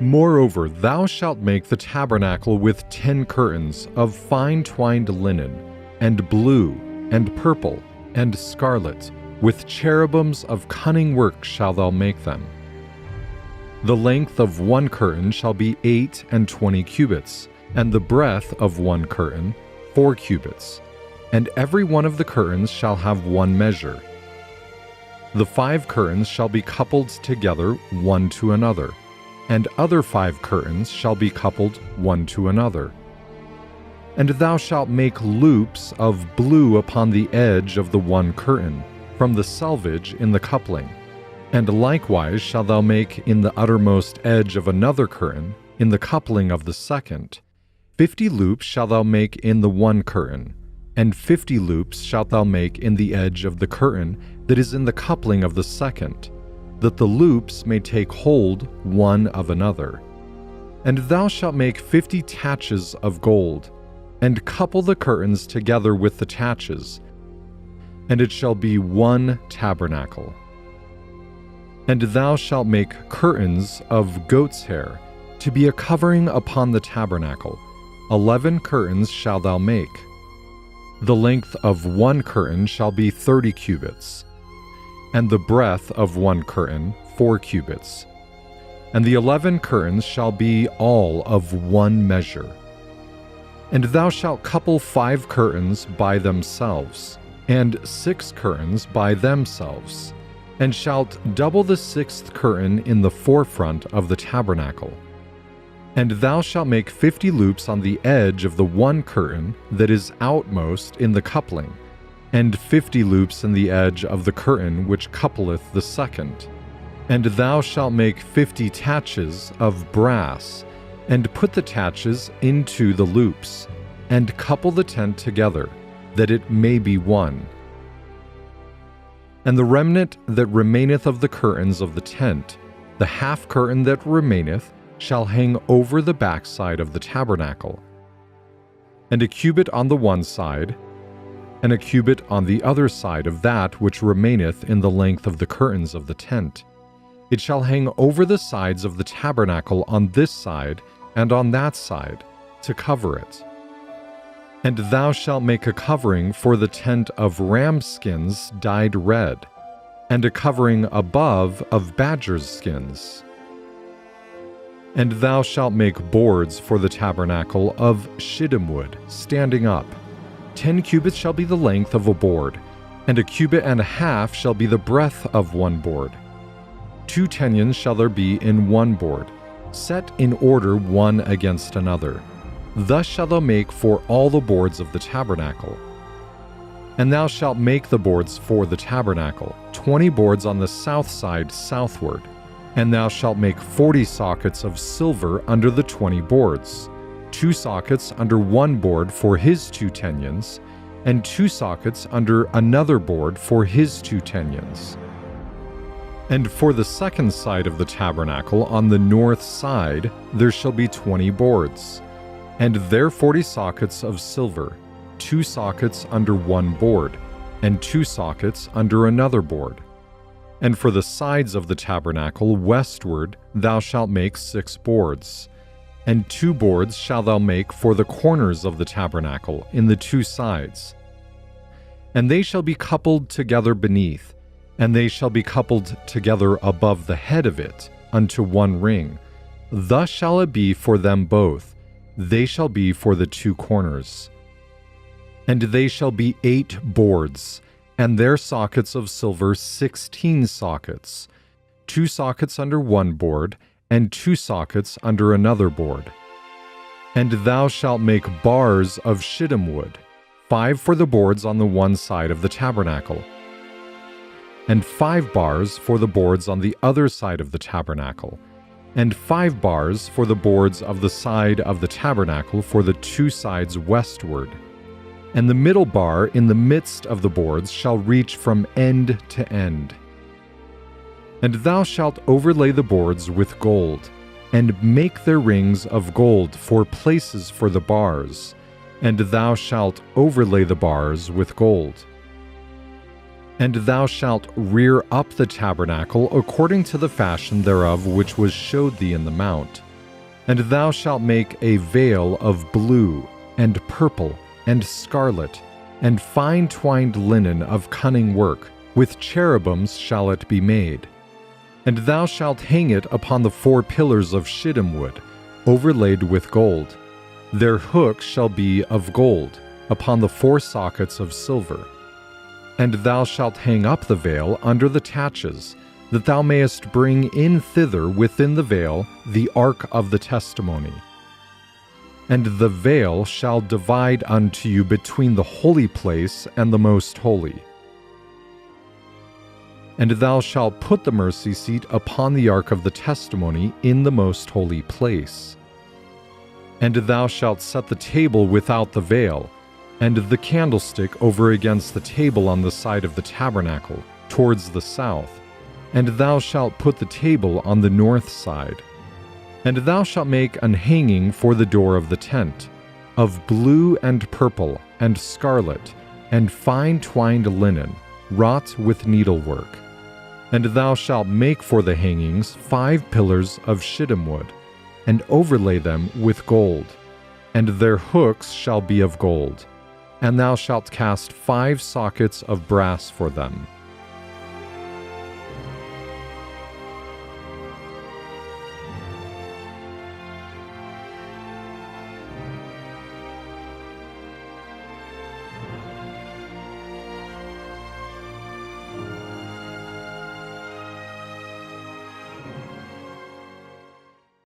Moreover, thou shalt make the tabernacle with 10 curtains of fine twined linen, and blue, and purple, and scarlet. With cherubims of cunning work shalt thou make them. The length of one curtain shall be 28 cubits, and the breadth of one curtain 4 cubits. And every one of the curtains shall have one measure. The 5 curtains shall be coupled together one to another, and other 5 curtains shall be coupled one to another. And thou shalt make loops of blue upon the edge of the one curtain, from the selvage in the coupling. And likewise shalt thou make in the uttermost edge of another curtain, in the coupling of the second. 50 loops shalt thou make in the one curtain, and 50 loops shalt thou make in the edge of the curtain that is in the coupling of the second, that the loops may take hold one of another. And thou shalt make 50 taches of gold, and couple the curtains together with the taches, and it shall be one tabernacle. And thou shalt make curtains of goat's hair, to be a covering upon the tabernacle. 11 curtains shalt thou make. The length of one curtain shall be 30 cubits, and the breadth of one curtain 4 cubits. And the 11 curtains shall be all of one measure. And thou shalt couple 5 curtains by themselves, and 6 curtains by themselves, and shalt double the 6th curtain in the forefront of the tabernacle. And thou shalt make 50 loops on the edge of the one curtain that is outmost in the coupling, and 50 loops in the edge of the curtain which coupleth the second. And thou shalt make 50 taches of brass, and put the taches into the loops, and couple the tent together, that it may be one. And the remnant that remaineth of the curtains of the tent, the half curtain that remaineth, shall hang over the backside of the tabernacle, and a cubit on the one side, and a cubit on the other side of that which remaineth in the length of the curtains of the tent. It shall hang over the sides of the tabernacle on this side and on that side, to cover it. And thou shalt make a covering for the tent of ram skins dyed red, and a covering above of badgers' skins. And thou shalt make boards for the tabernacle of shittim wood, standing up. 10 cubits shall be the length of a board, and a cubit and a half shall be the breadth of one board. 2 tenons shall there be in one board, set in order one against another. Thus shalt thou make for all the boards of the tabernacle. And thou shalt make the boards for the tabernacle, 20 boards on the south side southward. And thou shalt make 40 sockets of silver under the 20 boards, 2 sockets under one board for his 2 tenons, and 2 sockets under another board for his 2 tenons. And for the second side of the tabernacle on the north side there shall be 20 boards, and there 40 sockets of silver, 2 sockets under one board, and 2 sockets under another board. And for the sides of the tabernacle westward thou shalt make 6 boards, and 2 boards shalt thou make for the corners of the tabernacle in the 2 sides. And they shall be coupled together beneath, and they shall be coupled together above the head of it unto one ring. Thus shall it be for them both. They shall be for the 2 corners. And they shall be 8 boards, and their sockets of silver 16 sockets, 2 sockets under one board, and 2 sockets under another board. And thou shalt make bars of shittim wood, 5 for the boards on the one side of the tabernacle, and 5 bars for the boards on the other side of the tabernacle, and 5 bars for the boards of the side of the tabernacle for the 2 sides westward. And the middle bar in the midst of the boards shall reach from end to end. And thou shalt overlay the boards with gold, and make their rings of gold for places for the bars, and thou shalt overlay the bars with gold. And thou shalt rear up the tabernacle according to the fashion thereof which was showed thee in the mount, And thou shalt make a veil of blue, and purple, and scarlet, and fine twined linen of cunning work, with cherubims shall it be made. And thou shalt hang it upon the 4 pillars of shittim wood, overlaid with gold. Their hooks shall be of gold, upon the 4 sockets of silver. And thou shalt hang up the veil under the taches, that thou mayest bring in thither within the veil the ark of the testimony. And the veil shall divide unto you between the holy place and the most holy. And thou shalt put the mercy seat upon the ark of the testimony in the most holy place. And thou shalt set the table without the veil, and the candlestick over against the table on the side of the tabernacle, towards the south. And thou shalt put the table on the north side. And thou shalt make an hanging for the door of the tent, of blue and purple and scarlet, and fine twined linen, wrought with needlework. And thou shalt make for the hangings 5 pillars of shittim wood, and overlay them with gold, and their hooks shall be of gold. And thou shalt cast 5 sockets of brass for them.